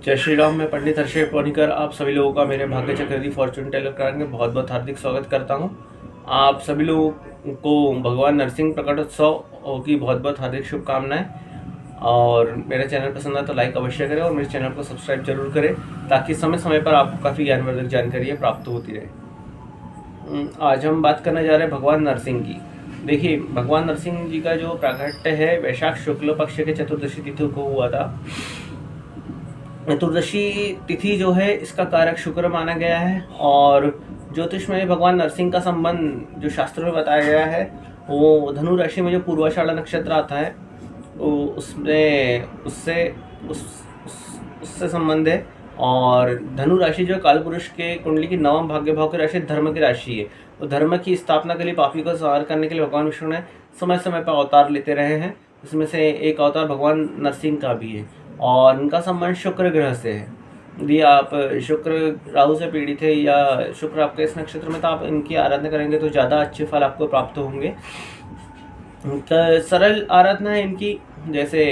जय श्री राम। मैं पंडित हर्षेय पौनीकर आप सभी लोगों का मेरे भाग्य चक्रवर्ती फॉर्चून टेलर करार में बहुत बहुत हार्दिक स्वागत करता हूं। आप सभी लोगों को भगवान नरसिंह प्रकटोत्सव की बहुत बहुत हार्दिक शुभकामनाएं। और मेरा चैनल पसंद आए तो लाइक अवश्य करें और मेरे चैनल को सब्सक्राइब जरूर करें ताकि समय समय पर आपको काफ़ी ज्ञानवर्धक जानकारियाँ प्राप्त होती रहे। आज हम बात करने जा रहे हैं भगवान नरसिंह की। देखिए, भगवान नरसिंह जी का जो प्राकट्य है वैशाख शुक्ल पक्ष के चतुर्दशी तिथि को हुआ था। चतुर्दशी तिथि जो है इसका कारक शुक्र माना गया है और ज्योतिष में भगवान नरसिंह का संबंध जो शास्त्रों में बताया गया है वो धनु राशि में जो पूर्वाषाढ़ा नक्षत्र आता है वो उसमें उससे संबंध है। और धनु राशि जो कालपुरुष के कुंडली की नवम भाग्य भाव की राशि धर्म की राशि है। वो धर्म की स्थापना के लिए पापी को संहार करने के लिए भगवान विष्णु ने समय समय पर अवतार लेते रहे हैं। इसमें से एक अवतार भगवान नरसिंह का भी है और इनका संबंध शुक्र ग्रह से है। यदि आप शुक्र राहु से पीड़ित है या शुक्र आपके इस नक्षत्र में तो आप इनकी आराधना करेंगे तो ज़्यादा अच्छे फल आपको प्राप्त होंगे। सरल आराधना है इनकी, जैसे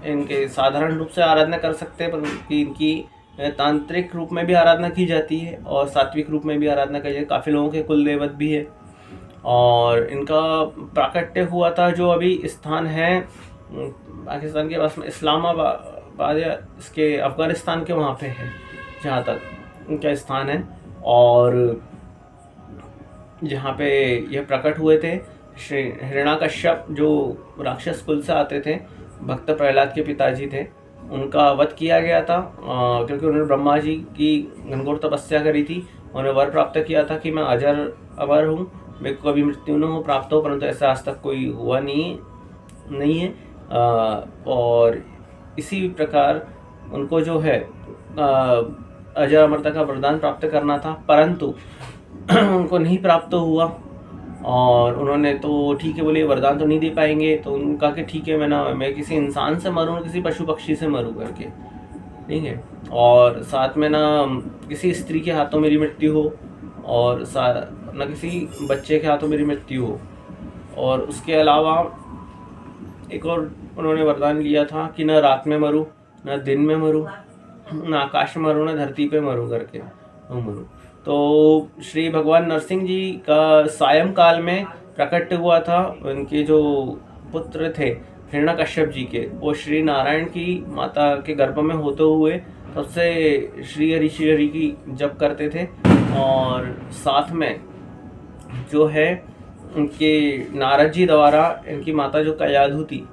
इनके साधारण रूप से आराधना कर सकते हैं पर इनकी तांत्रिक रूप में भी आराधना की जाती है और सात्विक रूप में भी आराधना की जाती है। काफ़ी लोगों के कुल देवत भी है और इनका प्राकट्य हुआ था जो अभी स्थान है पाकिस्तान के पास में इस्लामाबाद या इसके अफ़गानिस्तान के वहाँ पे है जहाँ तक इनका स्थान है। और जहाँ पे यह प्रकट हुए थे श्री हिरण्याकश्यप जो राक्षस कुल से आते थे, भक्त प्रहलाद के पिताजी थे, उनका वध किया गया था क्योंकि उन्होंने ब्रह्मा जी की घनघोर तपस्या करी थी। उन्होंने वर प्राप्त किया था कि मैं अमर हूँ, मेरे को कभी मृत्यु न हो प्राप्त हो, परंतु ऐसा आज तक कोई हुआ नहीं है। और इसी प्रकार उनको जो है अजर अमरता का वरदान प्राप्त करना था परंतु उनको नहीं प्राप्त हुआ और उन्होंने तो ठीक है बोले वरदान तो नहीं दे पाएंगे, तो उनका कि ठीक है मैं किसी इंसान से मरूँ, किसी पशु पक्षी से मरूँ करके, ठीक है। और साथ में ना किसी स्त्री के हाथों मेरी मृत्यु हो और न किसी बच्चे के हाथों मेरी मृत्यु हो। और उसके अलावा एक और उन्होंने वरदान लिया था कि न रात में मरूं, न दिन में मरूं, न आकाश में मरूं, न धरती पे मरूं करके मरूं। तो श्री भगवान नरसिंह जी का सायंकाल में प्रकट हुआ था। उनके जो पुत्र थे हिरण्याकश्यप जी के, वो श्री नारायण की माता के गर्भ में होते हुए तब से श्री हरि की जप करते थे। और साथ में जो है उनके नारद जी द्वारा इनकी माता जो कयाधु थी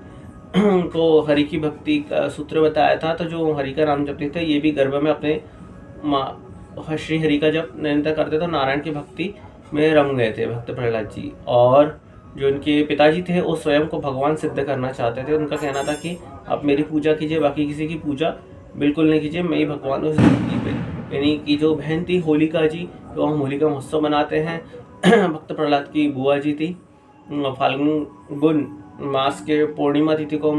उनको हरि की भक्ति का सूत्र बताया था। तो जो हरि का नाम जपते थे ये भी गर्भ में अपने श्री हरि का जप निरंतर करते थे, नारायण की भक्ति में रम गए थे भक्त प्रहलाद जी। और जो इनके पिताजी थे वो स्वयं को भगवान सिद्ध करना चाहते थे। उनका कहना था कि आप मेरी पूजा कीजिए, बाकी किसी की पूजा बिल्कुल नहीं कीजिए, मैं ही भगवान हूँ इस धरती पे। यानी कि जो बहन थी होलिका जी, तो हम होलिका महोत्सव मनाते हैं। भक्त प्रहलाद की बुआ जी थी, फाल्गुन मास के पूर्णिमा तिथि को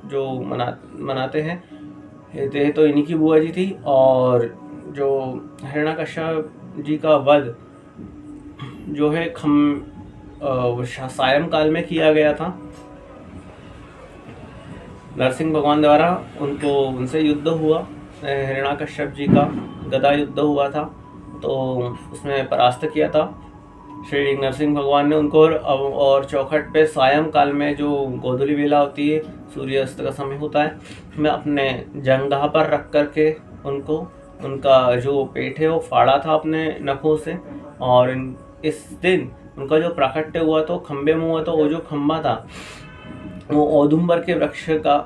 जो मनाते हैं तो इन्हीं की बुआ जी थी। और जो हिरण्याकश्यप जी का वध जो है सायंकाल में किया गया था नरसिंह भगवान द्वारा। उनसे युद्ध हुआ, हिरण्याकश्यप जी का गदा युद्ध हुआ था तो उसमें परास्त किया था श्री नरसिंह भगवान ने उनको। और चौखट पे सायंकाल में जो गोधूली बेला होती है, सूर्यास्त का समय होता है, मैं अपने जंघा पर रख करके उनका जो पेट है वो फाड़ा था अपने नखों से। और इस दिन उनका जो प्राकट्य हुआ तो खंबे में हुआ, तो वो जो खंबा था वो औदुंबर के वृक्ष का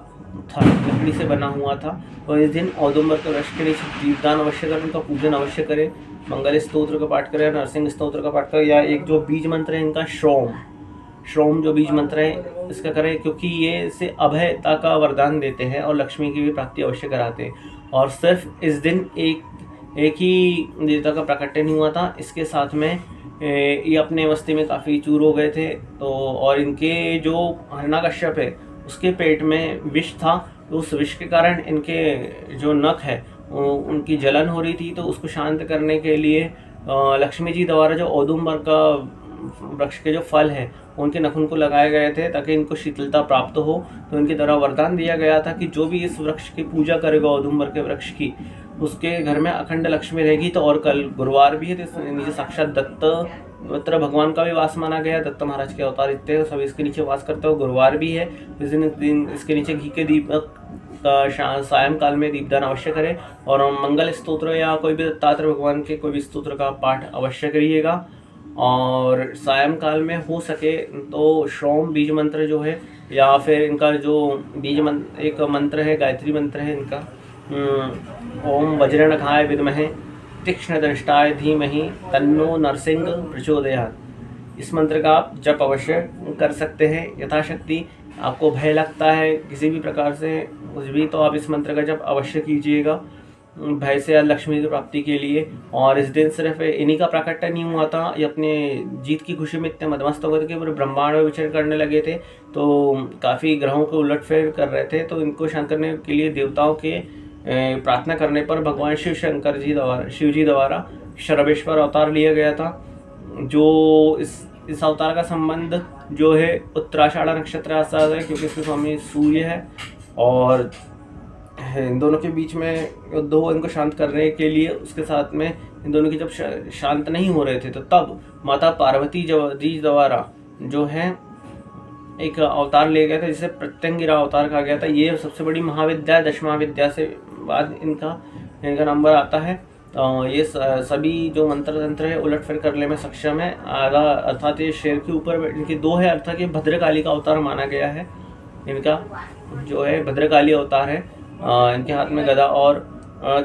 था, लकड़ी से बना हुआ था। और इस दिन औदुंबर के वृक्ष के नीचे दीपदान अवश्य करें, उनका पूजन अवश्य करें, मंगल स्तोत्र का पाठ करें, नरसिंह स्तोत्र का पाठ करें, या एक जो बीज मंत्र है इनका श्रोम जो बीज मंत्र है इसका करें, क्योंकि ये इसे अभयता का वरदान देते हैं और लक्ष्मी की भी प्राप्ति अवश्य कराते हैं। और सिर्फ इस दिन एक ही देवता का प्राकट्य नहीं हुआ था, इसके साथ में ये अपने मस्ती में काफ़ी चूर हो गए थे। तो और इनके जो हिरण्याकश्यप है उसके पेट में विष था, तो उस विष के कारण इनके जो नख है उनकी जलन हो रही थी। तो उसको शांत करने के लिए लक्ष्मी जी द्वारा जो औदुंबर का वृक्ष के जो फल हैं उनके नखुन को लगाए गए थे ताकि इनको शीतलता प्राप्त हो। तो इनके द्वारा वरदान दिया गया था कि जो भी इस वृक्ष की पूजा करेगा, औदुंबर के वृक्ष की, उसके घर में अखंड लक्ष्मी रहेगी। तो और कल गुरुवार भी है, तो नीचे साक्षात दत्त भगवान का भी वास माना गया। दत्त महाराज के अवतार इतने सब इसके नीचे वास करते हो। गुरुवार भी है, इस दिन इसके नीचे घी के दीपक सायंकाल में दीपदान अवश्य करें। और मंगल स्तोत्र या कोई भी दत्तात्रेय भगवान के कोई भी स्तोत्र का पाठ अवश्य करिएगा। और सायंकाल में हो सके तो श्रोम बीज मंत्र जो है, या फिर इनका जो बीज मंत्र एक मंत्र है, गायत्री मंत्र है इनका, ओम वज्रनखाय विद्महे तीक्ष्णदृष्टाय धीमहि तन्नो नरसिंह प्रचोदयात्। इस मंत्र का आप जप अवश्य कर सकते हैं यथाशक्ति। आपको भय लगता है किसी भी प्रकार से कुछ भी, तो आप इस मंत्र का जप अवश्य कीजिएगा भय से लक्ष्मी की प्राप्ति के लिए। और इस दिन सिर्फ इन्हीं का प्राकट्य नहीं हुआ था, ये अपने जीत की खुशी में इतने मदमस्त हो गए थे कि पूरे ब्रह्मांड में विचरण करने लगे थे। तो काफ़ी ग्रहों को उलटफेर कर रहे थे, तो इनको शांत करने के लिए देवताओं के प्रार्थना करने पर भगवान शिव जी द्वारा शरभेश्वर अवतार लिया गया था। जो इस अवतार का संबंध जो है उत्तराषाढ़ नक्षत्र से है, क्योंकि इसके स्वामी सूर्य है। और इन दोनों के बीच में युद्ध हो इनको शांत करने के लिए, उसके साथ में इन दोनों की जब शांत नहीं हो रहे थे, तो तब माता पार्वती जी द्वारा जो है एक अवतार लिया गया था, जिसे प्रत्यंगिरा अवतार कहा गया था। ये सबसे बड़ी महाविद्या, दशमा विद्या से बाद इनका नंबर आता है। ये सभी जो मंत्र तंत्र है उलटफेर करने में सक्षम है। आधा अर्थात ये शेर के ऊपर इनके दो है, अर्थात ये भद्रकाली का अवतार माना गया है। इनका जो है भद्रकाली अवतार है। इनके हाथ में गदा और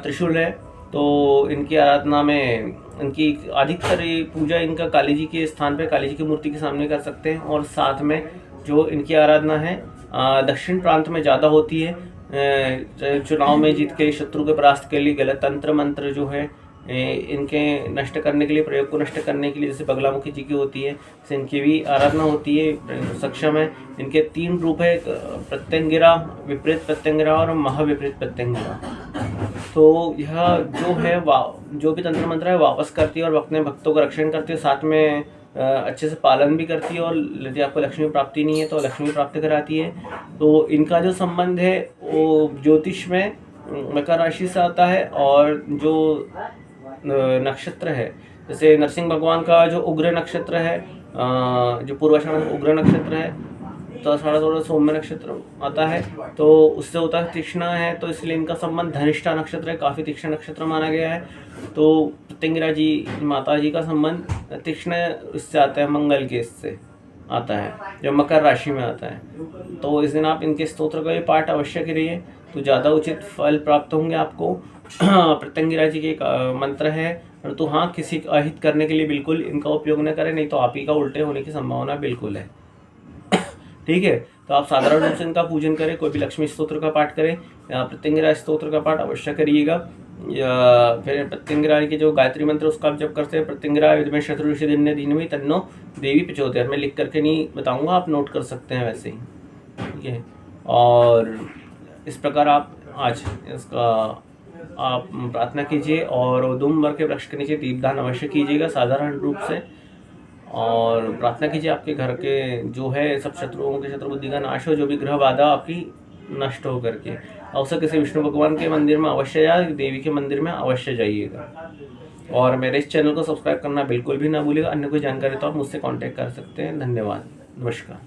त्रिशूल है। तो इनकी आराधना में इनकी अधिकतर पूजा इनका काली जी के स्थान पे, काली जी की मूर्ति के सामने कर सकते हैं। और साथ में जो इनकी आराधना है दक्षिण प्रांत में ज़्यादा होती है। चुनाव में जीत के शत्रु के परास्त के लिए गलत तंत्र मंत्र जो है इनके नष्ट करने के लिए, प्रयोग को नष्ट करने के लिए, जैसे बगलामुखी जी की होती है, जैसे इनकी भी आराधना होती है, सक्षम है। इनके 3 रूप है, प्रत्यंगिरा, विपरीत प्रत्यंगिरा और महाविपरीत प्रत्यंगिरा। तो यह जो है जो भी तंत्र मंत्र है वापस करती है और अपने भक्तों का रक्षण करती है, साथ में अच्छे से पालन भी करती है। और यदि आपको लक्ष्मी प्राप्ति नहीं है तो लक्ष्मी प्राप्त कराती है। तो इनका जो संबंध है वो ज्योतिष में मकर राशि से आता है। और जो नक्षत्र है, जैसे नरसिंह भगवान का जो उग्र नक्षत्र है, जो पूर्वाषाढ़ उग्र नक्षत्र है, तो थोड़ा सौम्य नक्षत्र आता है, तो उससे होता है तीक्ष्ण है। तो इसलिए इनका संबंध धनिष्ठा नक्षत्र है, काफ़ी तीक्ष्ण नक्षत्र माना गया है। तो प्रत्यंगिरा जी माता जी का संबंध तीक्ष्ण इससे आता है, मंगल के इससे आता है, जो मकर राशि में आता है। तो इस दिन आप इनके स्तोत्र का भी पाठ अवश्य करिए, तो ज़्यादा उचित फल प्राप्त होंगे आपको। प्रत्यंगिरा जी के एक मंत्र है, परंतु हाँ, किसी का अहित करने के लिए बिल्कुल इनका उपयोग न करें, नहीं तो आप ही का उल्टे होने की संभावना बिल्कुल है। ठीक है, तो आप साधारण रूप से इनका पूजन करें, कोई भी लक्ष्मी स्तोत्र का पाठ करें या प्रत्यंगिरा स्तोत्र का पाठ अवश्य करिएगा। या फिर प्रत्यंगिरा के जो गायत्री मंत्र उसका आप जब करते हैं, प्रत्यंगिरा विद्महे शत्रुषिधन्य धीमहि तन्नो देवी प्रचोदयात्। मैं लिख करके नहीं बताऊंगा, आप नोट कर सकते हैं वैसे ही। ठीक है, और इस प्रकार आप आज इसका आप प्रार्थना कीजिए और औदुंबर के वृक्ष के नीचे दीपदान अवश्य कीजिएगा साधारण रूप से। और प्रार्थना कीजिए आपके घर के जो है सब शत्रुओं के शत्रु बुद्धि का नाश हो, जो भी ग्रह बाधा आपकी नष्ट हो करके। अवश्य किसी विष्णु भगवान के मंदिर में अवश्य या देवी के मंदिर में अवश्य जाइएगा। और मेरे इस चैनल को सब्सक्राइब करना बिल्कुल भी ना भूलिएगा। अन्य कोई जानकारी तो आप मुझसे कांटेक्ट कर सकते हैं। धन्यवाद, नमस्कार।